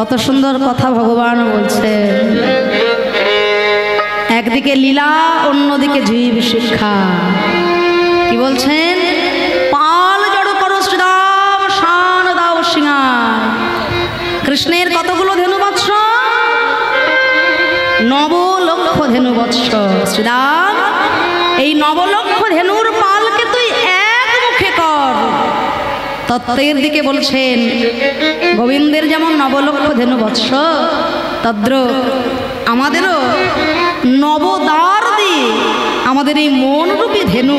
কত সুন্দর কথা ভগবান বলছে। একদিকে লীলা, অন্যদিকে জীব শিক্ষা। কি বলছেন? পাল জড় করো শ্রীরাম, শান দাও সিংহার। কৃষ্ণের কতগুলো ধেনু বৎস? 9 লক্ষ ধেনু বৎস। শ্রীরাম, এই 9 লক্ষ ধেনুর পালকে তুই এক মুখে কর। তত্ত্বের দিকে বলছেন গোবিন্দের যেমন 9 লক্ষ ধেনু বৎস, তদ্রূপ আমাদেরও নবদ্বার দিয়ে আমাদের এই মনরূপী ধেনু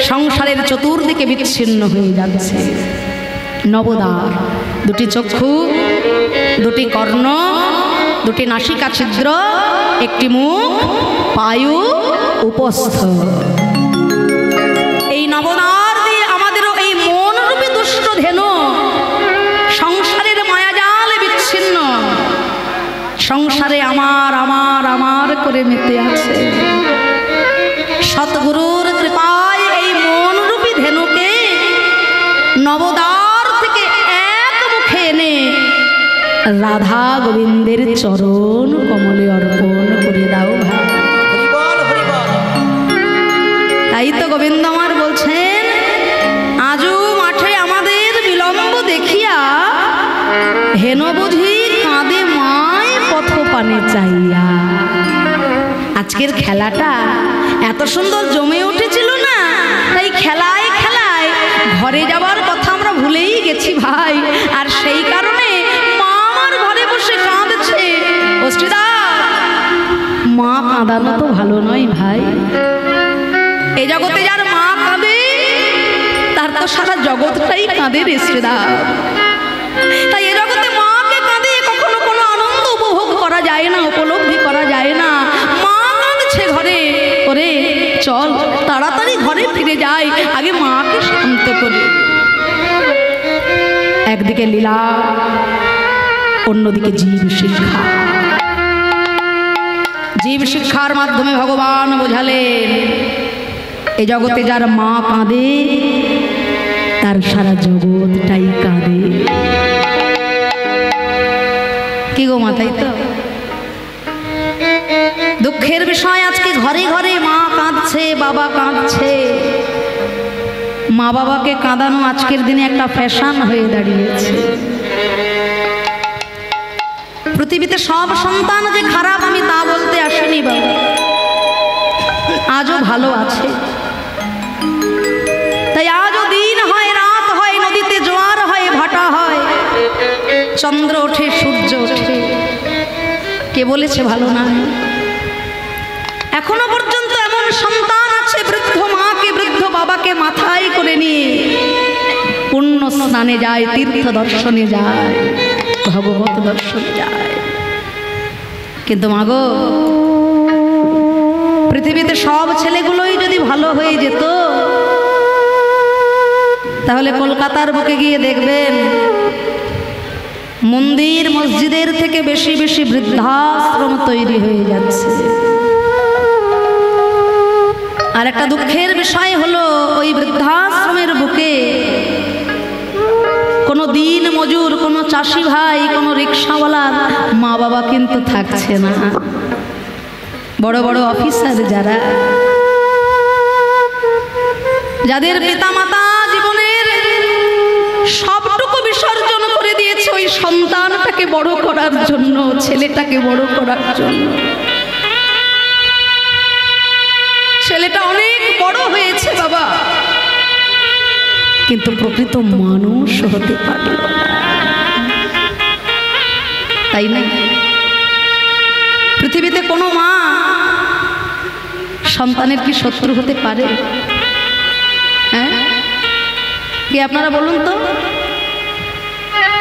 সংসারের চতুর্দিকে বিচ্ছিন্ন হয়ে যাচ্ছে। নবদ্বার, 2টি চক্ষু, 2টি কর্ণ, 2টি নাসিকা ছিদ্র, 1টি মুখ, পায়ু, উপস্থ। এই নবদ্বার দিয়ে আমাদেরও এই মনরূপী দুষ্ট ধেনু সংসারের মায়াজালে বিচ্ছিন্ন, সংসারে আমার আমার আমার করে মেতে আছে। সতগুরুর কৃপায় এই মনরূপী ধেনুকে নবদ্বার থেকে এক মুখে এনে রাধা গোবিন্দের চরণ কমলে অর্পণ করে দাও ভাই। তাই তো গোবিন্দ আমার বলছেন, আজও মাঠে আমাদের বিলম্ব দেখিয়া হেন বুঝি কাঁদে মায় পথ পানে চাইয়া। আজকের খেলাটা এত সুন্দর জমে উঠেছিল না, তাই খেলায় খেলায় ঘরে যাওয়ার কথা আমরা ভুলেই গেছি ভাই। আর সেই কারণে মা আমার ঘরে বসে কাঁদছে। অষ্টদা, মা কাঁদানো তো ভালো নয় ভাই। এই জগতে যার মা কাঁদে তার তো সারা জগৎটাই কাঁদে রে শ্রীদা। তাই এ জগতে মাকে কাঁদে কখনো কোনো আনন্দ উপভোগ করা যায় না, উপলব্ধি করা যায় না। মা কাঁদছে ঘরে, ওরে চল তাড়াতাড়ি ঘরে ফিরে যাই, আগে মাকে শান্ত করে। একদিকে লীলা, অন্যদিকে জীব শিক্ষা। জীব শিক্ষার মাধ্যমে ভগবান বোঝালেন এই জগতে যার মা কাঁদে তার সারা জগৎটাই কাঁদে। কি গো মা, তাই তো? দুঃখের বিষয় আজকে ঘরে ঘরে মা কাঁদছে, বাবা কাঁদছে। মা বাবাকে কাঁদানো আজকের দিনে একটা ফ্যাশন হয়ে দাঁড়িয়েছে। পৃথিবীতে সব সন্তান যে খারাপ আমি তা বলতে আসিনি বাবা, আজও ভালো আছে। তাই আজও দিন হয়, রাত হয়, নদীতে জোয়ার হয়, ভাটা হয়, চন্দ্র ওঠে, সূর্য ওঠে। কে বলেছে ভালো না? এখনো পর্যন্ত এমন সন্তান আছে বৃদ্ধ মাকে, বৃদ্ধ বাবাকে মাথায় করে নিয়ে পুণ্য স্নানে যায়, তীর্থ দর্শনে যায়, ভগবত দর্শনে যায়। কিন্তু মাগো, পৃথিবীতে সব ছেলেগুলোই যদি ভালো হয়ে যেত, তাহলে কলকাতার বুকে গিয়ে দেখবেন মন্দির মসজিদের থেকে বেশি বেশি বৃদ্ধাশ্রম তৈরি হয়ে যাচ্ছে। আর একটা দুঃখের বিষয় হলো, ওই বৃদ্ধাশ্রমের বুকে কোনো দিন মজুর, কোনো চাষি ভাই, কোনো রিক্সাওয়ালার মা বাবা কিন্তু থাকছে না। বড় বড় অফিসার যারা, যাদের পিতামাতা জীবনের সবটুকু বিসর্জন করে দিয়েছে ওই সন্তানটাকে বড় করার জন্য, ছেলেটাকে বড় করার জন্য। ছেলেটা অনেক বড় হয়েছে বাবা, কিন্তু প্রকৃত মানুষ হতে পারল না, তাই না? পৃথিবীতে কোনো মা সন্তানের কি শত্রু হতে পারে? হ্যাঁ, কি আপনারা বলুন তো?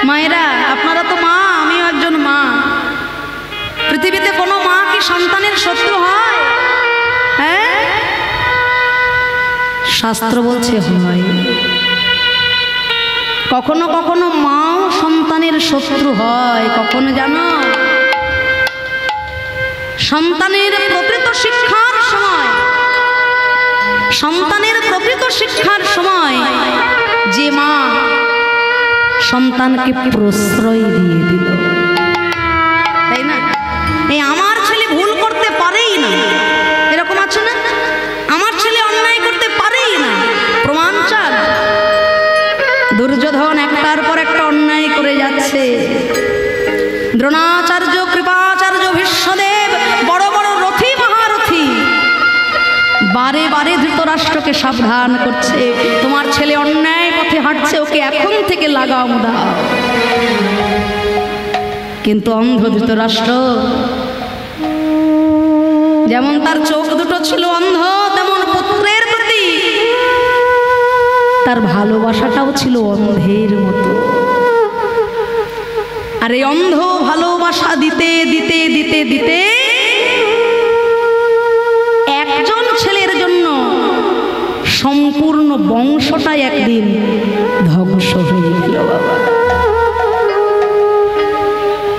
মায়েরা, আপনারা তো মা, আমিও একজন মা। পৃথিবীতে কোনো মা কি সন্তানের শত্রু হয়? হ্যাঁ, শাস্ত্র বলছে হয়। কখনো কখনো মাও সন্তানের শত্রু হয়। কখনো জানো? সন্তানের প্রকৃত শিক্ষার সময়, সন্তানের প্রকৃত শিক্ষার সময় যে মা সন্তানকে প্রশ্রয় দিয়ে দিল, দ্রোণাচার্য, কৃপাচার্য, ভীষ্মদেব, বড় বড় রথী মহারথী বারে বারে ধৃতরাষ্ট্রকে সাবধান করছে, তোমার ছেলে অন্যায় পথে হাঁটছে, ওকে এখন থেকে লাগাম দাও। কিন্তু অন্ধ ধৃতরাষ্ট্র, যেমন তার চোখ দুটো ছিল অন্ধ, তেমন পুত্রের প্রতি তার ভালোবাসাটাও ছিল অন্ধের মতো। আর এই অন্ধ ভালোবাসা দিতে দিতে দিতে দিতে একজন ছেলের জন্য সম্পূর্ণ বংশটাই একদিন ধ্বংস হয়ে গেল বাবা।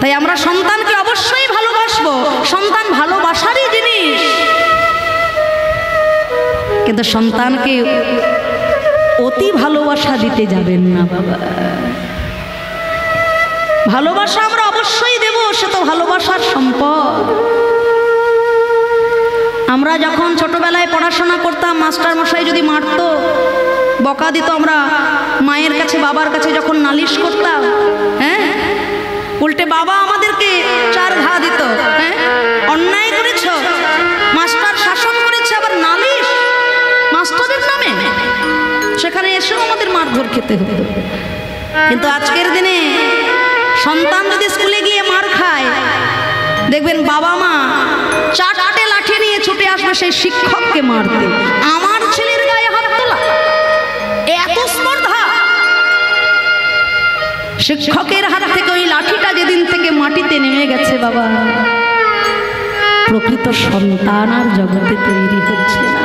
তাই আমরা সন্তানকে অবশ্যই ভালোবাসবো, সন্তান ভালোবাসারই জিনিস, কিন্তু সন্তানকে অতি ভালোবাসা দিতে যাবেন না বাবা। ভালোবাসা আমরা অবশ্যই দেব, সে তো ভালোবাসার সম্পদ। আমরা যখন ছোটবেলায় পড়াশোনা করতাম, মাস্টার মশাই যদি মারতো, বকা দিত, আমরা মায়ের কাছে বাবার কাছে যখন নালিশ করতাম, হ্যাঁ, উল্টে বাবা আমাদেরকে 4 ঘা দিত। হ্যাঁ, অন্যায় করেছ, মাস্টার শাসন করেছে, আবার নালিশ মাস্টারের নামে, সেখানে এসেও আমাদের মারধর খেতে হতো। কিন্তু আজকের দিনে সন্তান যদি স্কুলে গিয়ে মার খায়, দেখবেন বাবা মা 4টে লাঠি নিয়ে ছুটে আসবে সেই শিক্ষককে মারতে। আমার ছেলের গায়ে হাত তোলা, এত স্পর্ধা! শিক্ষকের হাত থেকে ওই লাঠিটা যেদিন থেকে মাটিতে নেমে গেছে বাবা, প্রকৃত সন্তান আর জগতে তৈরি হচ্ছে না।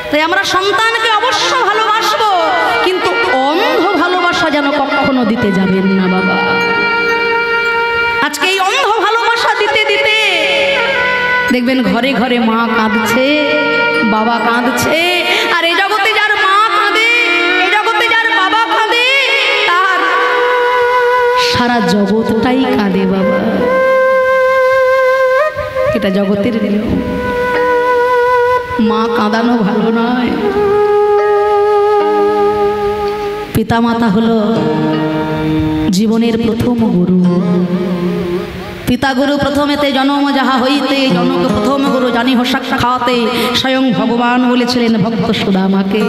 তাই আমরা সন্তানকে অবশ্য ভালোবাসবো, কিন্তু অন্ধ ভালোবাসা যেন কখনো দিতে যাবেন না বাবা। আজকে এই অন্ধ ভালোবাসা দিতে দিতে দেখবেন ঘরে ঘরে মা কাঁদছে, বাবা কাঁদছে, আর এই জগতে যার মা কাঁদে, এই জগতে যার বাবা কাঁদে, তার সারা জগৎটাই কাঁদে বাবা। এটা জগতের নিয়ম। মা কাঁদানো ভালো নয়। পিতামাতা হলো জীবনের প্রথম গুরু। পিতা গুরু প্রথমেতে জনম যাহা হইতে, জনক প্রথম গুরু জানি হোসাক খাওয়াতে, স্বয়ং ভগবান বলেছিলেন ভক্ত সুদামাকে।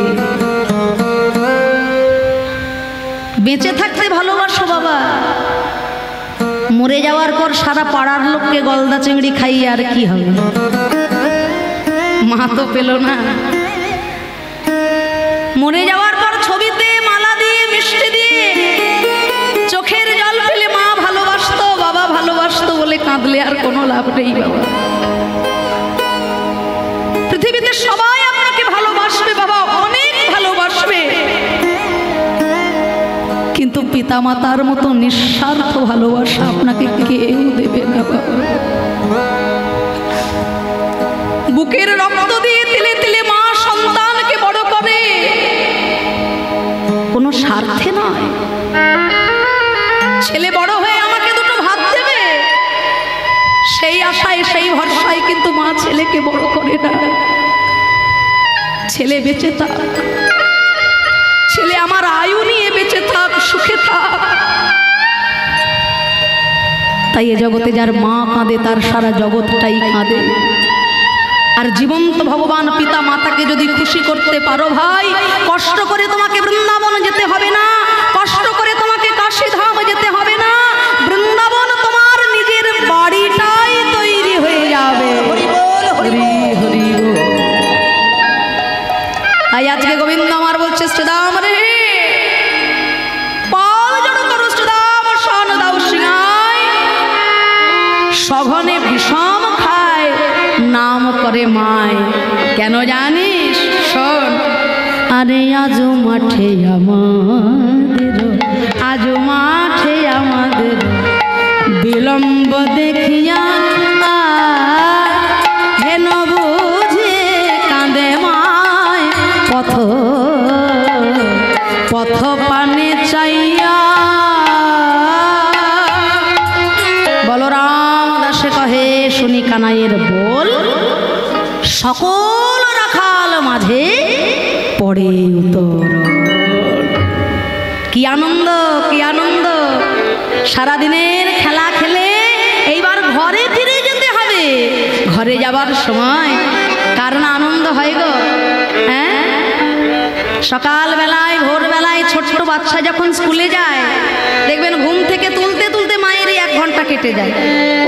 বেঁচে থাকতে ভালোবাসো বাবা, মরে যাওয়ার পর সারা পাড়ার লোককে গলদা চিংড়ি খাইয়ে আর কি হবে? মা তো পেল না। মরে যাওয়ার পর ছবিতে মালা দিয়ে, মিষ্টি দিয়ে, চোখের জল ফেলে মা ভালোবাসতো, বাবা ভালোবাসতো বলে কাঁদলে আর কোনো লাভ নেই বাবা। পৃথিবীতে সবাই আপনাকে ভালোবাসবে বাবা, অনেক ভালোবাসবে, কিন্তু পিতামাতার মতো নিঃস্বার্থ ভালোবাসা আপনাকে কেউ দেবে না বাবা। বুকের রক্ত দিয়ে তিলে তিলে মা সন্তানকে বড় করে, কোনো স্বার্থে নয়। ছেলে বড় হয়ে আমাকে দুটো ভাত দেবে, সেই আশায় সেই ভরসায় কিন্তু মা ছেলেকে বড় করে না। ছেলে বেঁচে থাক, ছেলে আমার আয়ু নিয়ে বেঁচে থাক, সুখে থাক। তাই এ জগতে যার মা কাঁদে, তার সারা জগৎটাই কাঁদে। আর জীবন্ত ভগবান পিতা মাতাকে যদি খুশি করতে পারো ভাই, কষ্ট করে তোমাকে বৃন্দাবন যেতে হবে না, কষ্ট করে তোমাকে কাশীধাম যেতে হবে না, বৃন্দাবন তোমার নিজের বাড়িটাই তৈরি হয়ে যাবে। হরি বল, হরি হরি বল। তাই আজকে গোবিন্দ আমার বলছে, শ্রীদাম রে পাল জড় করো, শ্রীদাম শান দাও সিংহায়, সঘনে বিষম খায়, নাম করে মায়। কেন জানিস? শোন, আরে আজ মাঠে আমাদের, আজ মাঠে আমাদের বিলম্ব দেখিয়া হেন বুঝে কাঁদে মায়, পথ পথ পানে চাইয়া। বলরাম দাসে কহে শুনি কানাইয়ের বল, সকল রাখাল মাঝে পড়ে উত্তর। কি আনন্দ, কি আনন্দ! সারাদিনের খেলা খেলে এইবার ঘরে ফিরে যেতে হবে। ঘরে যাবার সময় কার না আনন্দ হয় গো? হ্যাঁ, সকালবেলায় ভোরবেলায় ছোট্ট বাচ্চা যখন স্কুলে যায় দেখবেন ঘুম থেকে তুলতে তুলতে মায়েরই 1 ঘন্টা কেটে যায়।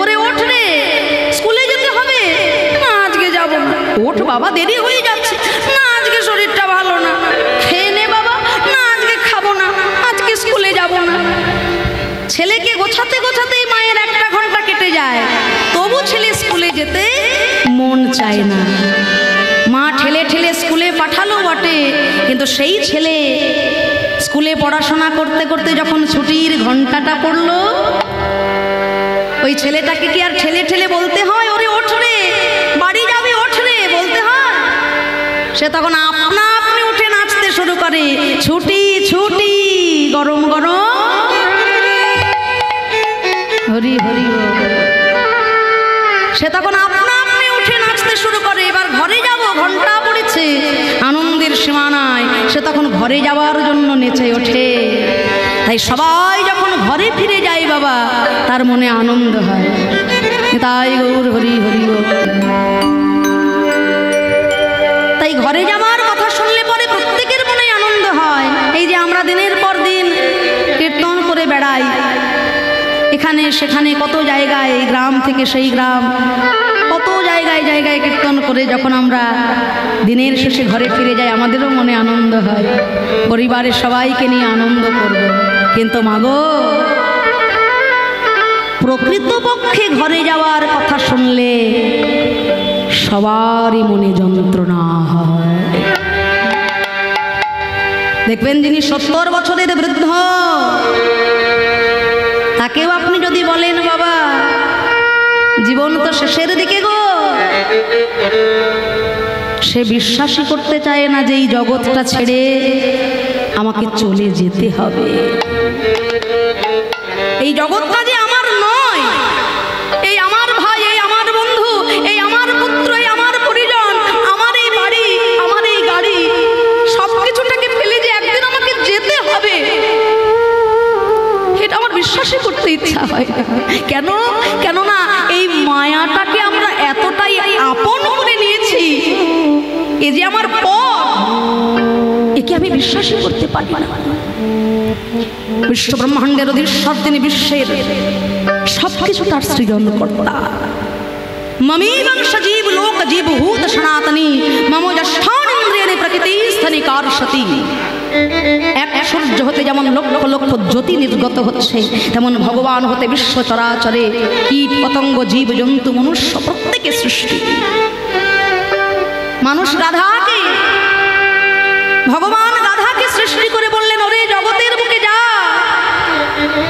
ওরে ওঠ রে, স্কুলে যেতে হবে। না আজকে যাব না। ওঠ বাবা, দেরি হয়ে যাচ্ছে। না আজকে শরীরটা ভালো না। খেয়ে নে বাবা। না আজকে খাবো না, আজকে স্কুলে যাব না। ছেলেকে গোছাতে গোছাতেই মায়ের 1টা ঘন্টা কেটে যায়, তবু ছেলে স্কুলে যেতে মন চায় না। মা ঠেলে ঠেলে স্কুলে পাঠালো বটে, কিন্তু সেই ছেলে স্কুলে পড়াশোনা করতে করতে যখন ছুটির ঘন্টাটা পড়লো, ওই ছেলেটাকে কি আর ঠেলে ঠেলে বলতে হয় ওরে ওঠ রে, বাড়ি যাবে, ওঠ রে বলতে হয়? সে তখন আপনা আপনি উঠে নাচতে শুরু করে, ছুটি ছুটি গরম গরম হরি হরি। সে তখন আপনা আপনি উঠে নাচতে শুরু করে। এবার ঘরে যাব, ঘন্টা পড়েছে, আনন্দের সীমা নাই। সে তখন ঘরে যাওয়ার জন্য নেচে ওঠে। তাই সবাই যখন ঘরে ফিরে যায় বাবা, তার মনে আনন্দ হয়। তাই গৌর হরি হরি। তাই ঘরে যাওয়ার কথা শুনলে পরে প্রত্যেকের মনে আনন্দ হয়। এই যে আমরা দিনের পর দিন কীর্তন করে বেড়াই, এখানে সেখানে কত জায়গায়, এই গ্রাম থেকে সেই গ্রাম, কত জায়গায় জায়গায় কীর্তন করে যখন আমরা দিনের শেষে ঘরে ফিরে যাই, আমাদেরও মনে আনন্দ হয়, পরিবারের সবাইকে নিয়ে আনন্দ করব। কিন্তু মাগো, প্রকৃতপক্ষে ঘরে যাওয়ার কথা শুনলে সবারই মনে যন্ত্রণা হয়। দেখবেন যিনি 70 বছরের বৃদ্ধ, তাকেও আপনি যদি বলেন বাবা জীবন তো শেষের দিকে গো, সে বিশ্বাসই করতে চায় না যে এই জগৎটা ছেড়ে আমাকে চলে যেতে হবে। এই জগৎটা যে আমার নয়, এই আমার ভাই, এই আমার বন্ধু, এই আমার পুত্র, এই আমার পরিজন, আমার এই বাড়ি, আমার এই গাড়ি, সব কিছুটাকে ফেলে যে একদিন আমাকে যেতে হবে, এটা আমার বিশ্বাসই করতে ইচ্ছা হয়। কেন? কেননা এই মায়াটাকে আমরা এতটাই আপন করে নিয়েছি, এ যে আমার পথ, একে আমি বিশ্বাসই করতে পারি না। বিশ্ব ব্রহ্মাণ্ডের অধীশ্বর তিনি, বিশ্বের সবকিছু তার সৃজনকর্তা। মমেবং সজীব লোক জীবভূত সনাতনী মম যষ্ঠানিন্দ্রিয়াণি প্রকৃতি স্থনি কার্ষতি। এক সূর্য হতে যেমন লক্ষ লক্ষ জ্যোতি নির্গত হচ্ছে, তেমন ভগবান হতে বিশ্ব চরাচরে কীট পতঙ্গ জীব জন্তু মনুষ্য প্রত্যেকে সৃষ্টি। মানুষ রাধাকে, ভগবান রাধাকে সৃষ্টি করে বললেন ওরে জগতের বুকে যা,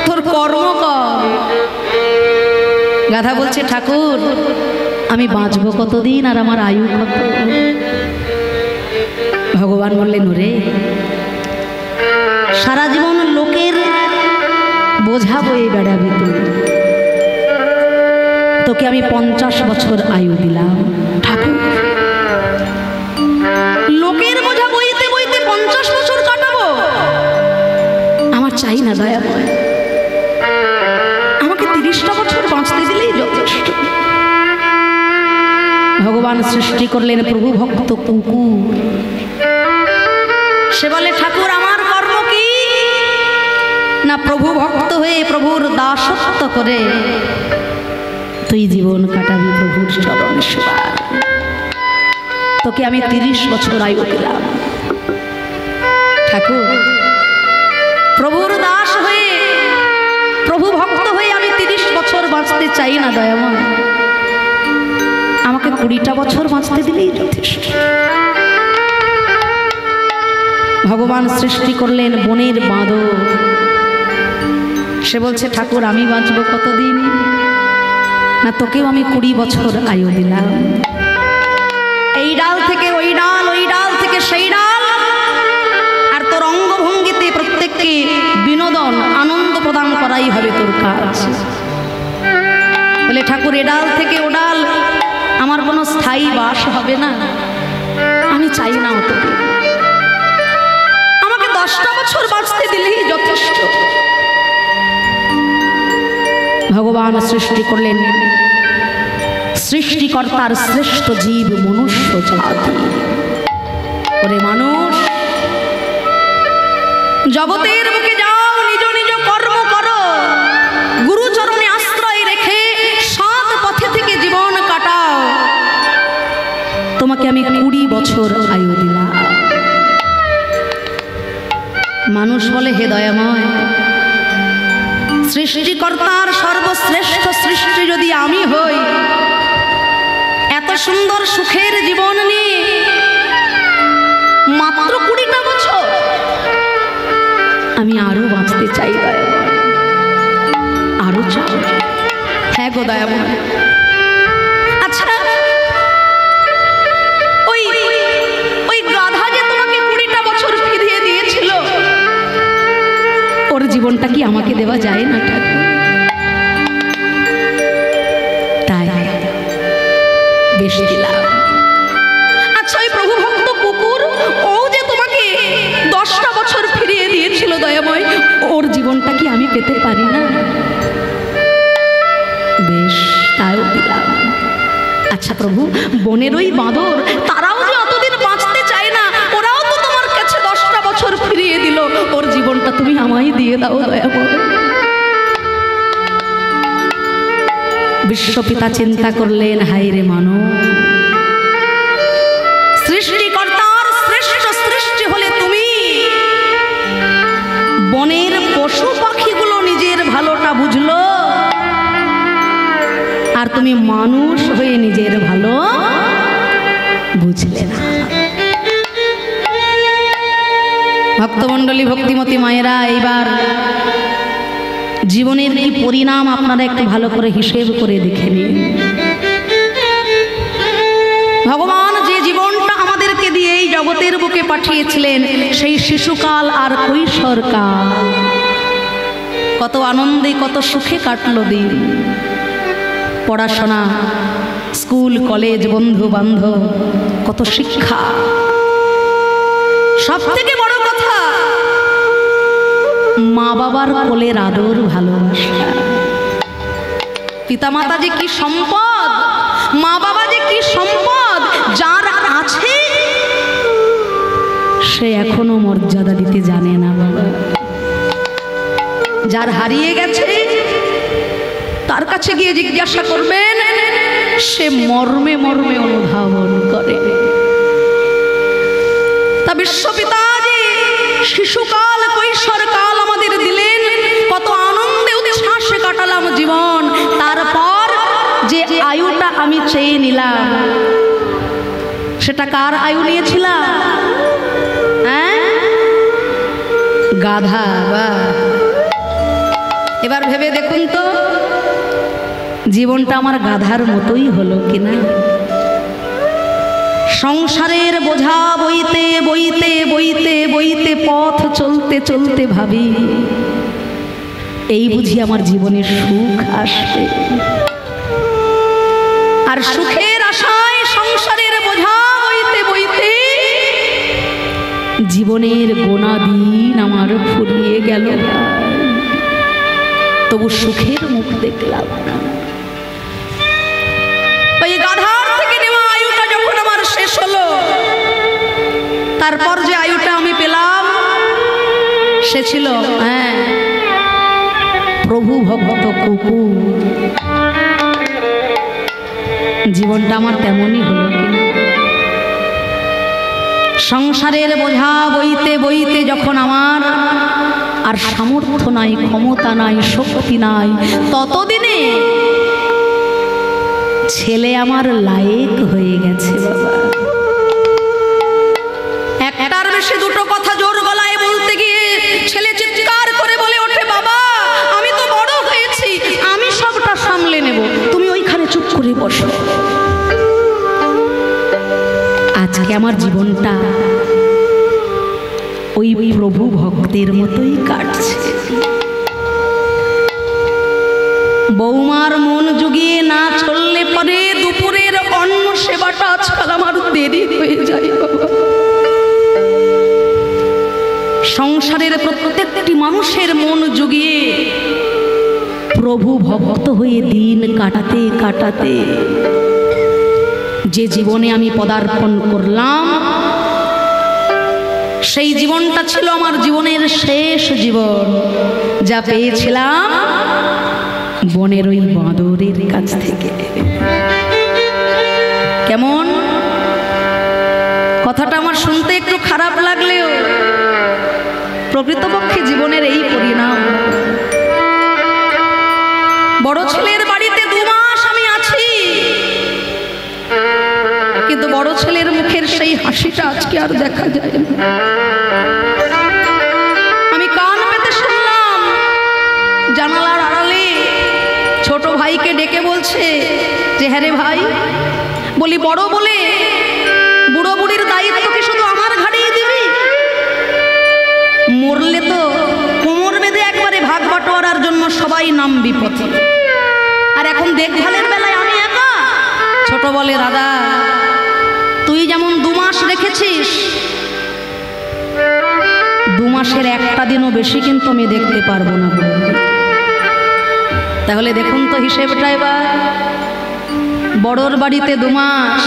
তোর কর্ম কর। রাধা বলছে ঠাকুর আমি বাঁচব কতদিন আর আমার আয়ু কত? ভগবান বললেন ওরে সারা জীবন লোকের বোঝা বয়ে বেড়াবি তুই, তোকে আমি 50 বছর আয়ু দিলাম। ঠাকুর লোকের বোঝা বইতে বইতে 50 বছর কাটাবো? আমার চাই না দয়াময়, আমাকে 30টা বছর বাঁচতে দিলেই যথেষ্ট। ভগবান সৃষ্টি করলেন প্রভু ভক্ত কুকুর। সে বলে ঠাকুর আমার কর্ম কি? না প্রভু ভক্ত হয়ে প্রভুর দাসত্ব করে তুই জীবন কাটাবি প্রভুর চরণ সেবায়। তোকে আমি 30 বছর আয়ু দিলাম। ঠাকুর প্রভুর দাস হয়ে, প্রভু ভক্ত হয়ে আমি 30 বছর বাঁচতে চাই না দয়াময়, আমাকে 20টা বছর বাঁচতে দিলেই যথেষ্ট। ভগবান সৃষ্টি করলেন বনের বাঁদর। সে বলছে ঠাকুর আমি বাঁচব কতদিন? না তোকেও আমি 20 বছর আয়ু দিলাম। এই ডাল থেকে ওই ডাল, ওই ডাল থেকে সেই ডাল, আর তোর অঙ্গভঙ্গিতে প্রত্যেককে বিনোদন আনন্দ প্রদান করাই হবে তোর কাজ। বলে ঠাকুর এ ডাল থেকে ও ডাল আমার কোনো স্থায়ী বাস হবে না, আমি চাই না তোকে, আমাকে 10টা বছর বাঁচতে দিলেই যথেষ্ট। ভগবান সৃষ্টি করলেন সৃষ্টিকর্তার শ্রেষ্ঠ জীব মনুষ্য জাতি। ওরে মানুষ, জগতের বুকে যাও, নিজ নিজ কর্ম করো, গুরুচরণে আশ্রয় রেখে সৎ পথে থেকে জীবন কাটাও। তোমাকে আমি 20 বছর আয়ু দিলাম। মানুষ বলে, হে দয়াময়, সৃষ্টিকর্তার সর্বশ্রেষ্ঠ সৃষ্টি যদি আমি হই, এত সুন্দর সুখের জীবন নিয়ে মাত্র 20টা বছর, আমি আরো বাঁচতে চাই দয়াময়, আরো চাই। হ্যাঁ গো দয়াময়। আচ্ছা, ওই গাধা যে তোমাকে 20টা বছর ফিরিয়ে দিয়েছিল, ওর জীবনটা কি আমাকে দেওয়া যায় না ঠাকুর? তাই বেশ দিলাম। আচ্ছা, ওই প্রভু ভক্ত কুকুর, ও যে তোমাকে 10টা বছর ফিরিয়ে দিয়েছিল দয়াময়, ওর জীবনটা কি আমি পেতে পারি না? বেশ, তাও দিলাম। আচ্ছা প্রভু, বনের ওই বাঁদর, তারাও যে অতদিন বাঁচতে চায় না, ওরাও তো তোমার কাছে 10টা বছর ফিরিয়ে দিল, ওর জীবনটা তুমি আমায় দিয়ে দাও দয়াময়। বিশ্বপিতা চিন্তা করলেন, হায় রে মানব, সৃষ্টিকর্তার শ্রেষ্ঠ সৃষ্টি হলে তুমি, বনের পশু পাখিগুলো নিজের ভালোটা বুঝলো, আর তুমি মানুষ হয়ে নিজের ভালো বুঝলে না। ভক্তমণ্ডলী, ভক্তিমতী মায়েরা, এইবার জীবনের এই পরিণাম আপনারা একটু ভালো করে হিসেব করে দেখে নিন। ভগবান যে জীবনটা আমাদেরকে দিয়ে এই জগতের বুকে পাঠিয়েছিলেন, সেই শিশুকাল আর কৈশোরকাল কত আনন্দে কত সুখে কাটলো দিন। পড়াশোনা, স্কুল কলেজ, বন্ধু বান্ধব, কত শিক্ষা, সব থেকে বড় কথা মা বাবার কোলের আদর ভালোবাসা। পিতামাতা যে কি সম্পদ, মা বাবা যে কি সম্পদ, যার আছে সে এখনো মর্যাদা দিতে জানে না বাবা। যার হারিয়ে গেছে তার কাছে গিয়ে জিজ্ঞাসা করবেন, সে মর্মে মর্মে অনুধাবন করে। তা বিশ্বপিতা যে শিশুকাল কৈশোরকাল আমাদের দিলেন, কত আনন্দে উচ্ছ্বাসে কাটালাম জীবন। তারপর যে আয়ুটা আমি চেয়ে নিলাম, সেটা কার আয়ু নিয়েছিলাম? হ্যাঁ, গাধা। এবার ভেবে দেখুন তো, জীবনটা আমার গাধার মতোই হলো কিনা? সংসারের বোঝা বইতে বইতে বইতে বইতে পথ চলতে চলতে ভাবি, এই বুঝি আমার জীবনে সুখ আসবে। আর সুখের আশায় সংসারের বোঝা বইতে বইতে জীবনের গোনা দিন আমার ফুরিয়ে গেল, তবু সুখের মুখ দেখলাম না। ওই গাধার থেকে নেওয়া আয়ুটা যখন আমার শেষ হলো, তারপর যে আয়ুটা আমি পেলাম সে ছিল প্রভু ভক্ত কুকুর। জীবনটা আমার তেমনই হলো কিনা? সংসারের বোঝা বইতে বইতে যখন আমার আর সামর্থ্য নাই, ক্ষমতা নাই, শক্তি নাই, ততদিনে ছেলে আমার লায়েক হয়ে গেছে বাবা। একটার বেশি দুটো কথা জোর গলায় বলতে গিয়ে ছেলে চিৎকার করে বলে ওঠে, বাবা আমি তো বড় হয়েছি, আমি সবটা সামলে নেব, তুমি ওইখানে চুপ করে বসো। আজকে আমার জীবনটা ওই প্রভু ভক্তের মতোই কাটছে। বৌমার মন জুগিয়ে না চললে পরে দুপুরের অন্ন সেবাটা আজকাল আমার দেরি হয়ে যায় বাবা। সংসারের প্রত্যেকটি মানুষের মন জুগিয়ে প্রভু ভক্ত হয়ে দিন কাটাতে কাটাতে যে জীবনে আমি পদার্পণ করলাম, সেই জীবনটা ছিল আমার জীবনের শেষ জীবন, যা পেয়েছিলাম বনের ওই বাঁদরের কাছ থেকে। কেমন কথাটা আমার শুনতে একটু খারাপ লাগলেও প্রকৃতপক্ষে জীবনের এই পরিণাম। বড় ছেলের বাড়িতে 2 মাস আমি আছি, কিন্তু বড় ছেলের মুখের সেই হাসিটা আজকে আর দেখা যায় না। আমি কান পেতে শুনলাম জানালার আড়ালে ছোট ভাইকে ডেকে বলছে যে হ্যাঁ রে ভাই, বলি বড় বলে বুড়ো বুড়ির দায়িত্ব কি শুধু আমার ঘাড়েই দিবি? মরলে তো কোমর বেঁধে একবারে ভাগ বাটোয়ারার জন্য সবাই নাম বিপথে, আর এখন দেখভালের বেলায় আমি একা। ছোট বলে দাদা, তুই যেমন 2 মাস রেখেছিস, 2 মাসের একটা দিনও বেশি কিন্তু আমি দেখতে পারবো না। তাহলে দেখুন তো হিসেবটা এবার, বড়র বাড়িতে 2 মাস,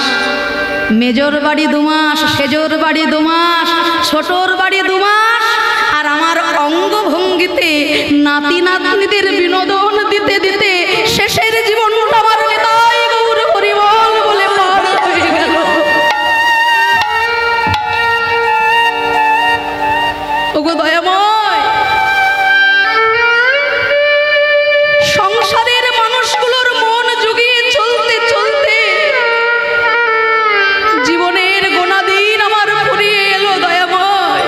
মেজর বাড়ি 2 মাস, সেজর বাড়ি 2 মাস, ছোটর বাড়ি 2 মাস, আর আমার অঙ্গভঙ্গিতে নাতি নাতনিদের বিনোদন দিতে দিতে শেষের জীবনটা আমার নিতাই গৌর পরিমল বলে পার হয়ে গেল। ওগো দয়াময়, সংসারের মানুষগুলোর মন জুগিয়ে চলতে চলতে জীবনের গোনা দিন আমার ফুরিয়ে এলো। দয়াময়,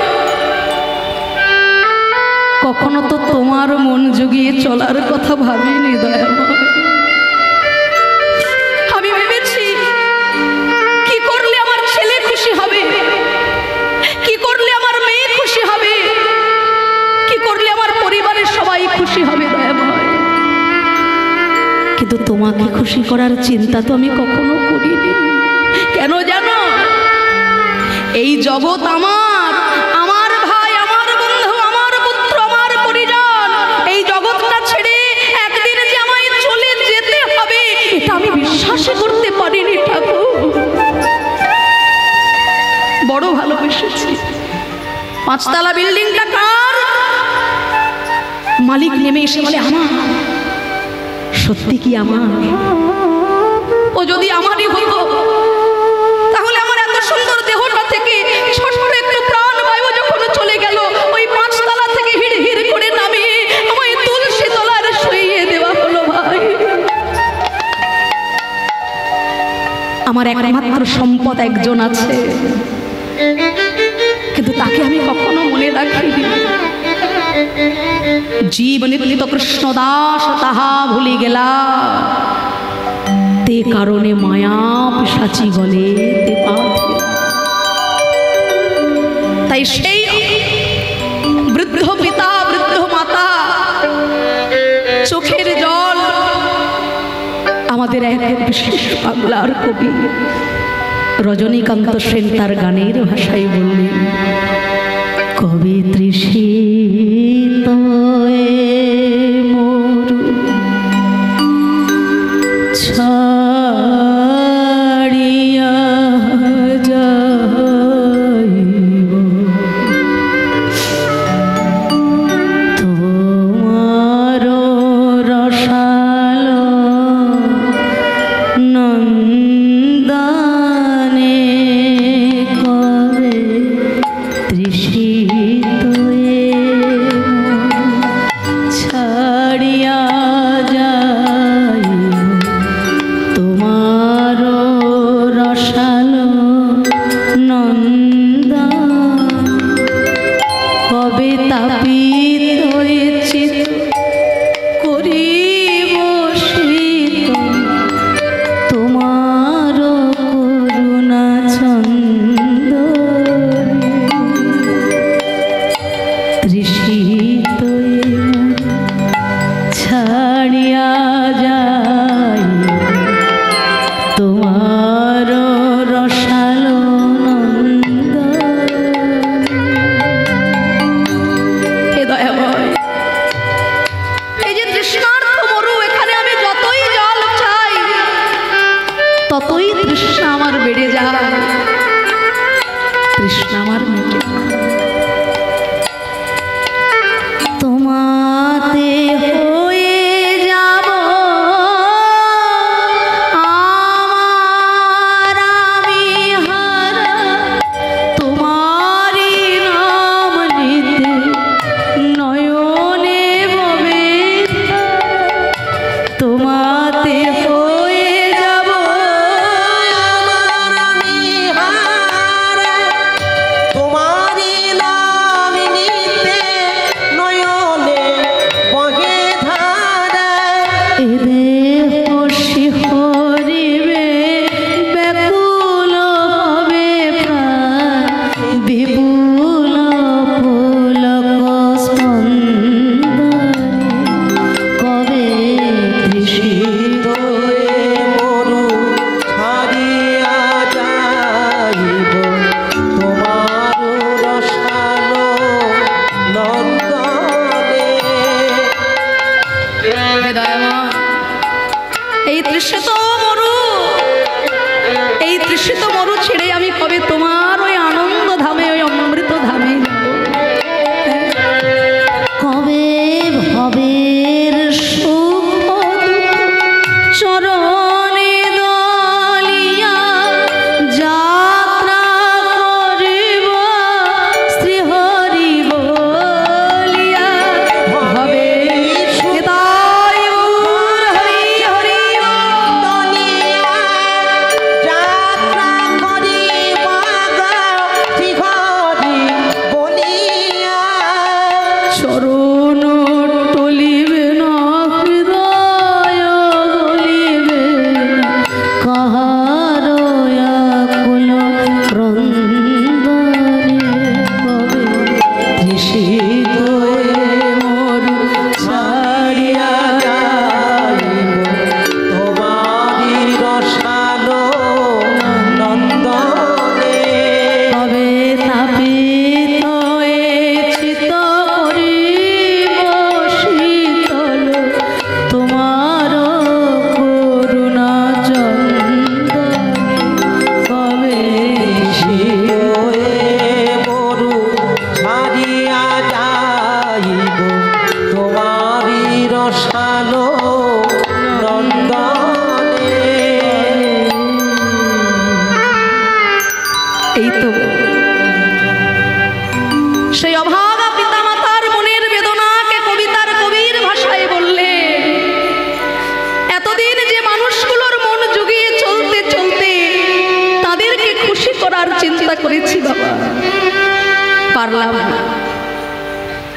কখনো তো তোমার মন জুগিয়ে চলার কথা ভাবিনি। দয়াময়, আমি ভেবেছি কি করলে আমার ছেলে খুশি হবে, কি করলে আমার মেয়ে খুশি হবে, কি করলে আমার পরিবারের সবাই খুশি হবে। দয়াময়, কিন্তু তোমাকে খুশি করার চিন্তা তো আমি কখনো করিনি। কেন জানো? এই জগৎ আমার, আমার ভাই, আমার বন্ধু, আমার পুত্র, আমার পরিজন, এই জগৎটা ছেড়ে একদিন যে আমায় চলে যেতে হবে, এটা আমি বিশ্বাসই করতে পারিনি। ঠাকুর, বড় ভালোবেসেছি। 5 তলা বিল্ডিংটা কার? মালিক নেমে এসে বলে আমার। সত্যি কি আমার? ও যদি আমারই হতো, তাহলে আমার এত সুন্দর দেহটা থেকে ছোট্ট একটু প্রাণ বায়ু যখন চলে গেল, ওই 5 তলা থেকে হিড় হিড় করে নামিয়ে আমায় তুলসী তলার শুইয়ে দেওয়া হলো। ভাই, আমার একমাত্র সম্পদ একজন আছে, কিন্তু তাকে আমি কখনো মনে রাখিনি। জীব নিত্য কৃষ্ণ দাস তাহা ভুলি গেলা, তে কারণে মায়া পিশাচি গলে তে পাথিলা। তাই সেই বৃদ্ধ পিতা, বৃদ্ধ মাতা চোখের জল আমাদের এক বিশেষ বাংলার কবি রজনীকান্ত সেন তার গানের ভাষায় বললেন, কবি তৃষিত মরু ছাড়িয়া যাইব, তোমার রসাল নন্দানে কবে তৃষিত ছাড়িয়া যাইব, ততই তৃষ্ণা আমার বেড়ে যায়, তৃষ্ণা আমার মেটে। তোমাতে হয়ে যাব আমার আমি হারা, তোমারই নাম নিতে নয়নে ববে। তোমাতে হয়ে যাব আমার আমি হারা, তোমারই নাম নিতে নয়নে বহে ধারা। এ দেহ শিহরিবে ব্যাকুল হবে প্রাণ, বিপুল পুলক স্পন্দনে কবে তৃষিত হয়ে মরু ছাড়িয়া যাইব তোমার রসালো নন্দনে। এই তৃষিত মরু, এই তৃষিত মরু ছেড়ে আমি কবে তোমার ওই আনন্দ ধামে, ওই অমৃত ধামে যাব। কবে ভবের সুখ চরণে দলিয়া যাত্রা করিব শ্রীহরি বলিয়া। ভবে নিতাই গৌর হরি হরি বল। দলিয়া যাত্রা করিব শ্রীহরি বলিয়া। চরণ টলিবে না হৃদয় গলিবে না কাহার আকুল ক্রন্দনে। কবে তৃষিত হয়ে মরু ছাড়িয়া যাইব তোমারি রসালো নন্দনে। কবে তাপিত হয়ে চিত করিব শীতল তোমার করুণা চন্দনে। কবে হয়ে মরু ছাড়িয়া যাইব তোমারি রসালো নন্দনে। এই তো সেই অভাগা পিতামাতার মনের বেদনাকে কবিতার কবির ভাষায় বললে। এতদিন যে মানুষগুলোর মন জুগিয়ে চলতে চলতে তাদেরকে খুশি করার চিন্তা করেছি বাবা, পারলাম না।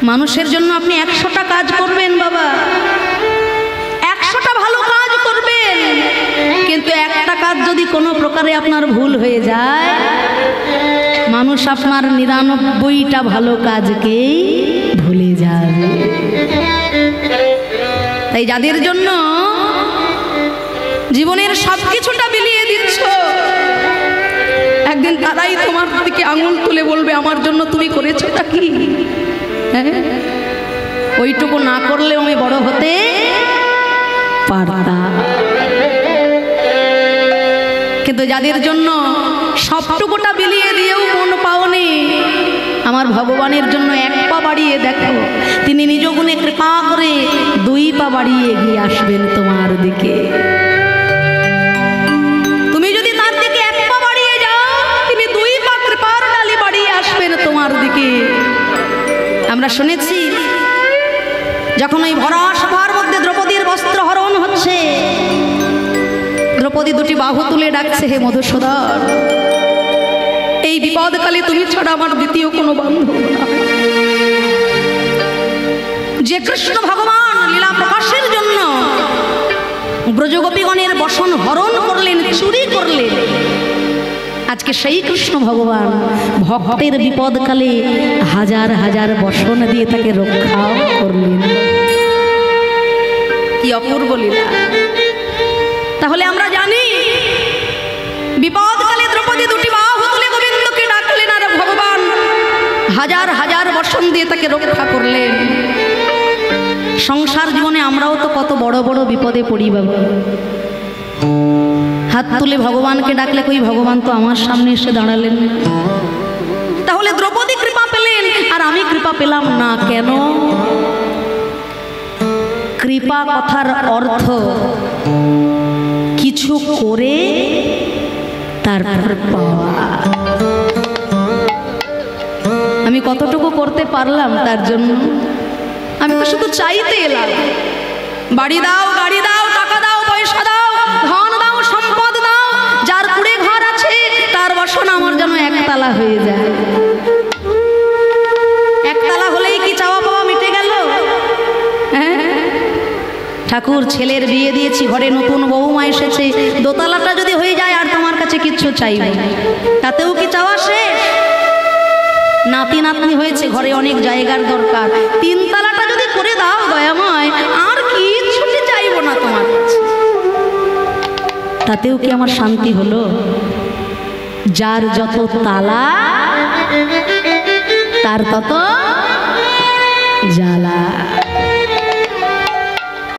মানুষের জন্য আপনি 100টা কাজ করবেন বাবা, 100টা ভালো কাজ করবেন, কিন্তু একটা কাজ যদি কোনো প্রকারে আপনার ভুল হয়ে যায়, মানুষ আপনার 99টা ভালো কাজকেই ভুলে যাবে। তাই যাদের জন্য জীবনের সব কিছুটা বিলিয়ে দিচ্ছ, একদিন তারাই তোমার দিকে আঙুল তুলে বলবে আমার জন্য তুমি করেছোটা কি। হ্যাঁ, ওইটুকু না করলেও আমি বড় হতে পারতাম। কিন্তু যাদের জন্য সবটুকুটা বিলিয়ে দিয়েও মন পাওনি, আমার ভগবানের জন্য 1 পা বাড়িয়ে দেখো, তিনি নিজ গুণে কৃপা করে 2 পা বাড়িয়ে এগিয়ে আসবেন তোমার দিকে। তুমি যদি তার দিকে 1 পা বাড়িয়ে যাও, তিনি 2 পা কৃপার ডালি বাড়িয়ে আসবেন তোমার দিকে। আমরা শুনেছি যখন ওই ভরা সভার মধ্যে দ্রৌপদীর বস্ত্র হরণ হচ্ছে, দ্রৌপদী 2টি বাহু তুলে ডাকছে, হে মধুসূদন, এই বিপদকালে তুমি ছাড়া আমার দ্বিতীয় কোনো বান্ধব না। যে কৃষ্ণ ভগবান লীলা প্রকাশের জন্য ব্রজগোপীগণের বসন হরণ করলেন, চুরি করলেন, আজকে সেই কৃষ্ণ ভগবান ভক্তের বিপদকালে হাজার হাজার বসন দিয়ে তাকে রক্ষাও করলেন। কি অপূর্ব লীলা! তাহলে আমরা জানি বিপদকালে দ্রৌপদী 2টি বাহু তুলে গোবিন্দকে ডাকলেন, আর ভগবান হাজার হাজার বসন দিয়ে তাকে রক্ষা করলেন। সংসার জীবনে আমরাও তো কত বড় বড় বিপদে পড়ি বাবা। হাত তুলে ভগবানকে ডাকলে কই ভগবান তো আমার সামনে এসে দাঁড়ালেন। তাহলে দ্রৌপদী কৃপা পেলেন আর আমি কৃপা পেলাম না কেন? কৃপা কথার অর্থ কিছু করে তারপর পাওয়া। আমি কতটুকু করতে পারলাম তার জন্য? আমি তো শুধু চাইতে এলাম, বাড়ি দাও, গাড়ি দাও, টাকা দাও, পয়সা দাও, ধন দাও, সম্পদ দাও, যার কুড়ে ঘর আছে তার বাসনা আমার যেন একতলা হয়ে যায়। একতলা হলেই কি চাওয়া পাওয়া মিটে গেল? হ্যাঁ ঠাকুর, ছেলের বিয়ে দিয়েছি, ঘরে নতুন বৌমা এসেছে, দোতলাটা যদি হয়ে যায় আর তোমার কাছে কিচ্ছু চাইবে, তাতেও কি চাওয়া শেষ? নাতি নাতনি হয়েছে, ঘরে অনেক জায়গার দরকার, তিনতলাটা যদি করে দাও দয়াময়, আর কিচ্ছুটি চাইবো না তোমার কাছে, তাতেও কি আমার শান্তি হলো? যার যত তালা তার তত জ্বালা।